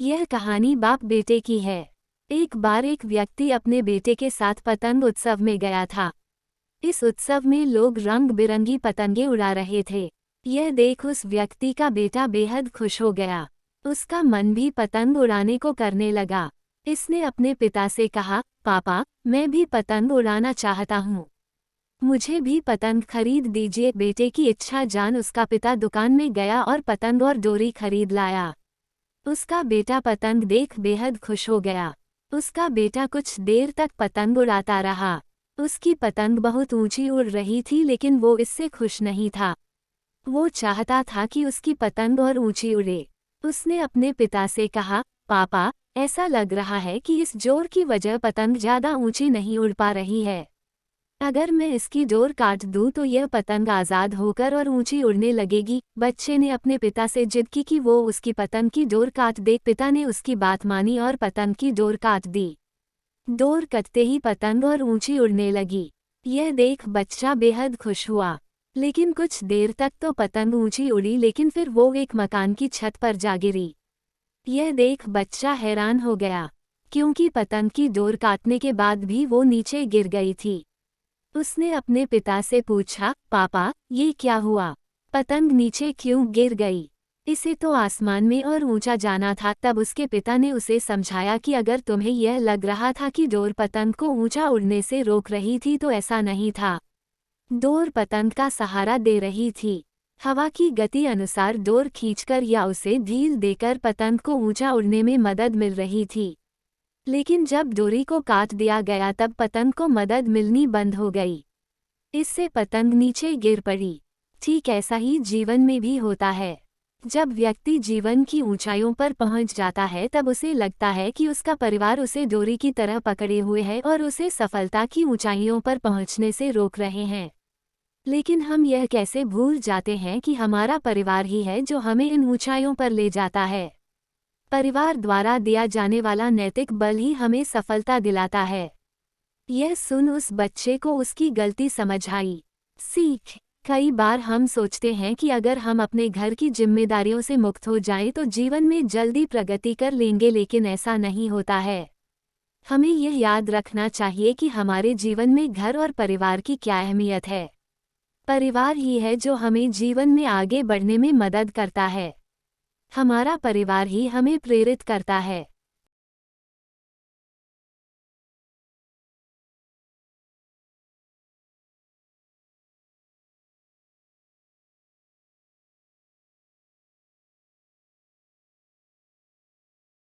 यह कहानी बाप बेटे की है। एक बार एक व्यक्ति अपने बेटे के साथ पतंग उत्सव में गया था। इस उत्सव में लोग रंग बिरंगी पतंगे उड़ा रहे थे। यह देख उस व्यक्ति का बेटा बेहद खुश हो गया। उसका मन भी पतंग उड़ाने को करने लगा। इसने अपने पिता से कहा, पापा, मैं भी पतंग उड़ाना चाहता हूँ। मुझे भी पतंग खरीद दीजिए। बेटे की इच्छा जान उसका पिता दुकान में गया और पतंग और डोरी खरीद लाया। उसका बेटा पतंग देख बेहद खुश हो गया। उसका बेटा कुछ देर तक पतंग उड़ाता रहा। उसकी पतंग बहुत ऊंची उड़ रही थी, लेकिन वो इससे खुश नहीं था। वो चाहता था कि उसकी पतंग और ऊंची उड़े। उसने अपने पिता से कहा, पापा, ऐसा लग रहा है कि इस जोर की वजह पतंग ज्यादा ऊंची नहीं उड़ पा रही है। अगर मैं इसकी डोर काट दूं तो यह पतंग आज़ाद होकर और ऊंची उड़ने लगेगी। बच्चे ने अपने पिता से जिद की कि वो उसकी पतंग की डोर काट दे। पिता ने उसकी बात मानी और पतंग की डोर काट दी। डोर कटते ही पतंग और ऊंची उड़ने लगी। यह देख बच्चा बेहद खुश हुआ। लेकिन कुछ देर तक तो पतंग ऊंची उड़ी, लेकिन फिर वो एक मकान की छत पर जा गिरी। यह देख बच्चा हैरान हो गया, क्योंकि पतंग की डोर काटने के बाद भी वो नीचे गिर गई थी। उसने अपने पिता से पूछा, पापा, ये क्या हुआ? पतंग नीचे क्यों गिर गई? इसे तो आसमान में और ऊंचा जाना था। तब उसके पिता ने उसे समझाया कि अगर तुम्हें यह लग रहा था कि डोर पतंग को ऊंचा उड़ने से रोक रही थी तो ऐसा नहीं था। डोर पतंग का सहारा दे रही थी। हवा की गति अनुसार डोर खींचकर या उसे ढील देकर पतंग को ऊंचा उड़ने में मदद मिल रही थी। लेकिन जब डोरी को काट दिया गया तब पतंग को मदद मिलनी बंद हो गई। इससे पतंग नीचे गिर पड़ी। ठीक ऐसा ही जीवन में भी होता है। जब व्यक्ति जीवन की ऊंचाइयों पर पहुंच जाता है तब उसे लगता है कि उसका परिवार उसे डोरी की तरह पकड़े हुए है और उसे सफलता की ऊंचाइयों पर पहुंचने से रोक रहे हैं। लेकिन हम यह कैसे भूल जाते हैं कि हमारा परिवार ही है जो हमें इन ऊंचाइयों पर ले जाता है। परिवार द्वारा दिया जाने वाला नैतिक बल ही हमें सफलता दिलाता है। यह सुन उस बच्चे को उसकी गलती समझ आई। सीख। कई बार हम सोचते हैं कि अगर हम अपने घर की जिम्मेदारियों से मुक्त हो जाएं तो जीवन में जल्दी प्रगति कर लेंगे, लेकिन ऐसा नहीं होता है। हमें यह याद रखना चाहिए कि हमारे जीवन में घर और परिवार की क्या अहमियत है। परिवार ही है जो हमें जीवन में आगे बढ़ने में मदद करता है। हमारा परिवार ही हमें प्रेरित करता है।